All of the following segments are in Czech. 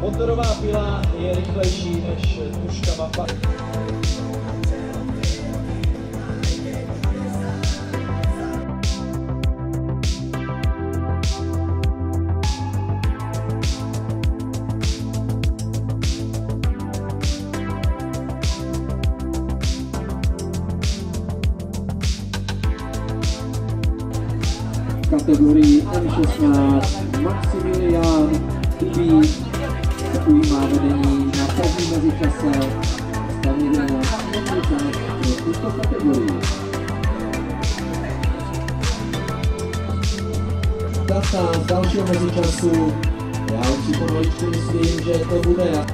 Motorová pila je rychlejší než tužka mapa. V kategorii M16 Maximilián Kubík se ujímá vedení na první mezičase. Stav 11:80 pro tuto kategorii. Data z dalšího mezičasu. Já už si pomaličku myslím, že to bude.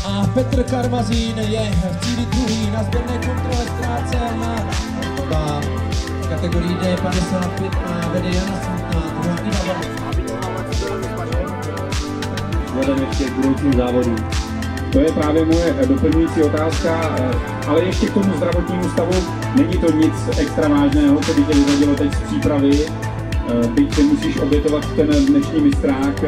A Petr Karmazín je v cíli druhý, na sběrné kontrole ztrácel v kategorii D55 a vede Jana Smutná, druhá Ina. Vzhledem ještě k budoucím závodům. To je právě moje doplňující otázka, ale ještě k tomu zdravotnímu stavu není to nic extra vážného, co by tě vyřadilo teď z přípravy, byť si musíš obětovat ten dnešní mistrák.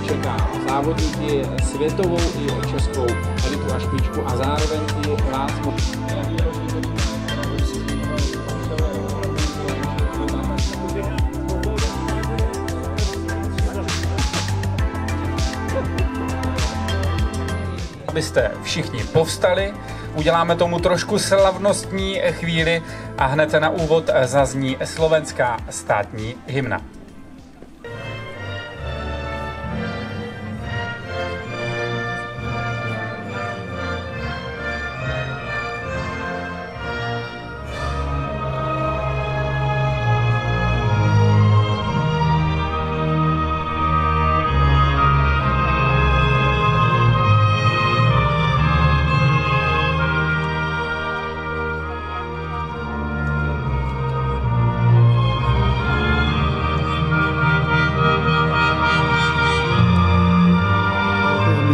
Čeká závodníky světovou i českou elitu a špičku a zároveň i lásku. Abyste všichni povstali, uděláme tomu trošku slavnostní chvíli a hned na úvod zazní slovenská státní hymna.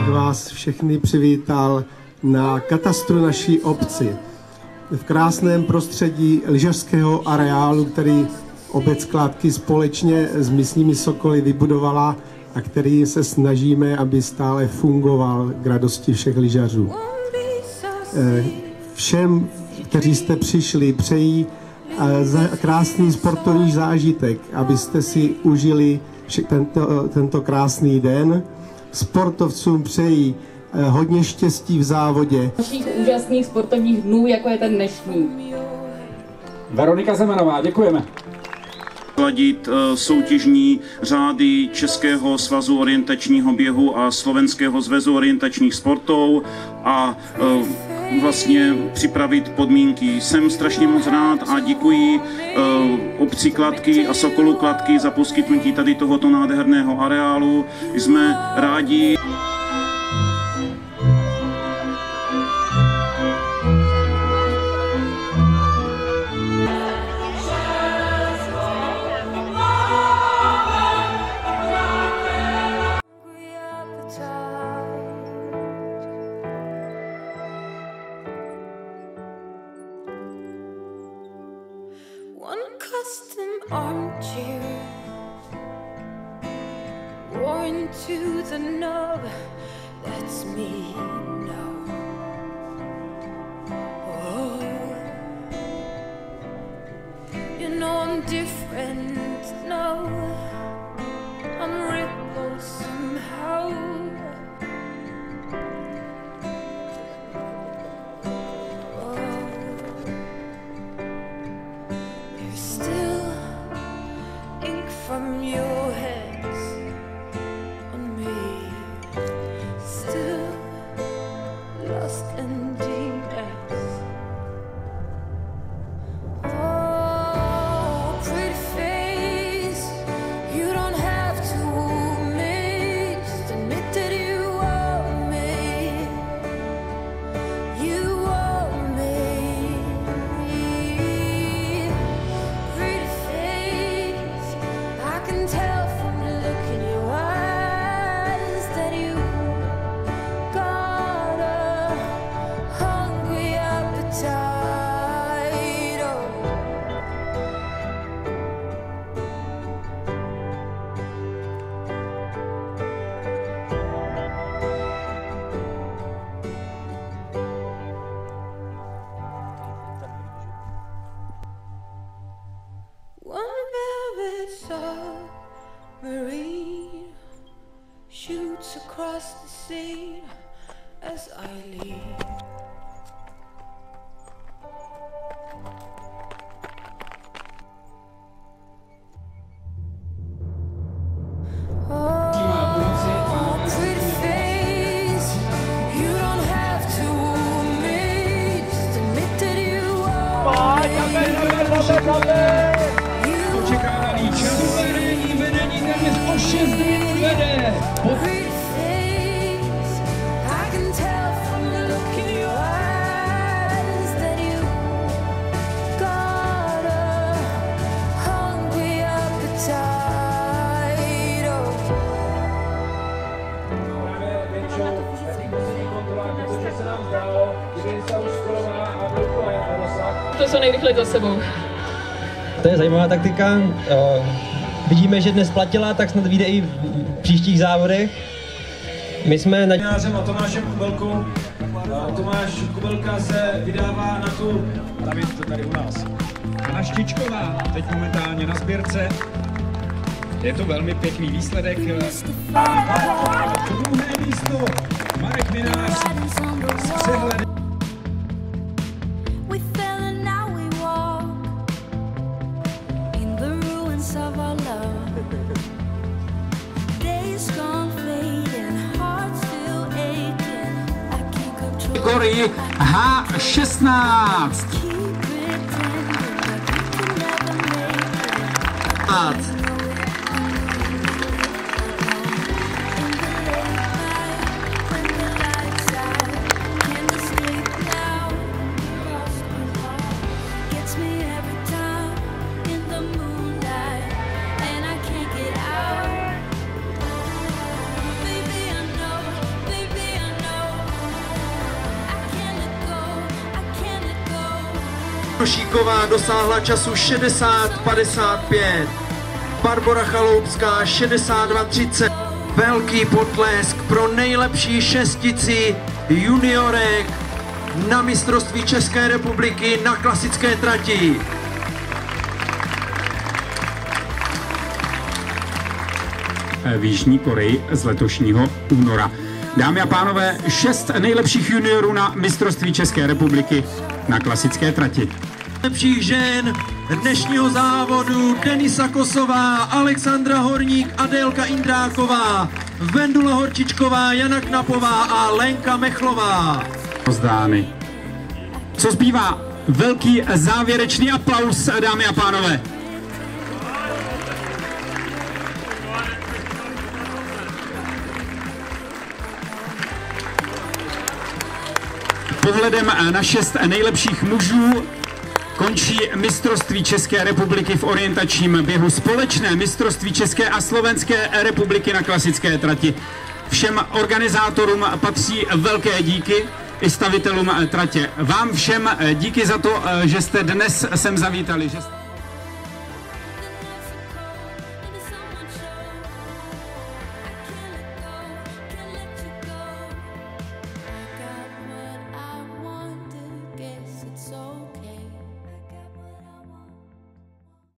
Vás všechny přivítal na katastru naší obci. V krásném prostředí lyžařského areálu, který obec Klátky společně s místními sokoly vybudovala a který se snažíme, aby stále fungoval k radosti všech lyžařů. Všem, kteří jste přišli, přeji krásný sportovní zážitek, abyste si užili tento krásný den. Sportovcům přeji hodně štěstí v závodě. Dalších úžasných sportovních dnů, jako je ten dnešní. Veronika Zemanová, děkujeme. Sladit soutěžní řády Českého svazu orientačního běhu a Slovenského svazu orientačních sportů a vlastně připravit podmínky. Jsem strašně moc rád a děkuji obci Kladky a Sokolu Kladky za poskytnutí tady tohoto nádherného areálu. Jsme rádi. One custom armchair, worn to the knob, that's me now. Oh, you know I'm different now, I'm rippled somehow. from your hands on me. Still lost in darkness. Oh, pretty face, you don't have to me. Just admit that you want me. You want me. Pretty face, I can tell from the look in your eyes that you got a hungry appetite. One velvet submarine shoots across the sea as I leave. Oh, pretty face, you don't have to me. Just admit that you want me. Očekávaný čarodějní vedení téměř o 6 minut vede. Pretty face, I can tell from the look in your eyes that you got a hungry appetite. Právě většinou v posledních kontrolách, protože se nám zdálo, že Denisa Ruškolová a Vilková je rozsah. To jsou nejrychleji za sebou. To je zajímavá taktika. Vidíme, že dnes platila, tak snad vyjde i v příštích závodech. My jsme na A Tomášem Kubelkou. Tomáš Kubelka se vydává na tu... David, to tady u nás. Anna Štičková, teď momentálně na sběrce. Je to velmi pěkný výsledek. Druhé místo Marek Minář s přehledem. We fell and now we walk in the ruins of our love. Days gone fading, hearts still aching. I can't control. Kategorii H16. Keep pretending that we can never make it. Šíková dosáhla času 60:55. Barbora Chaloupská 62:30. Velký potlesk pro nejlepší šestici juniorek na mistrovství České republiky na klasické trati. V Jižní Koreji z letošního února. Dámy a pánové, 6 nejlepších juniorů na mistrovství České republiky na klasické trati. Lepších žen dnešního závodu Denisa Kosová, Alexandra Horník, Adélka Indráková, Vendula Horčičková, Jana Knapová a Lenka Mechlová. Pozdány. Co zbývá? Velký závěrečný aplaus, dámy a pánové. Pohledem na 6 nejlepších mužů končí mistrovství České republiky v orientačním běhu, společné mistrovství České a Slovenské republiky na klasické trati. Všem organizátorům patří velké díky, i stavitelům tratě. Vám všem díky za to, že jste dnes sem zavítali.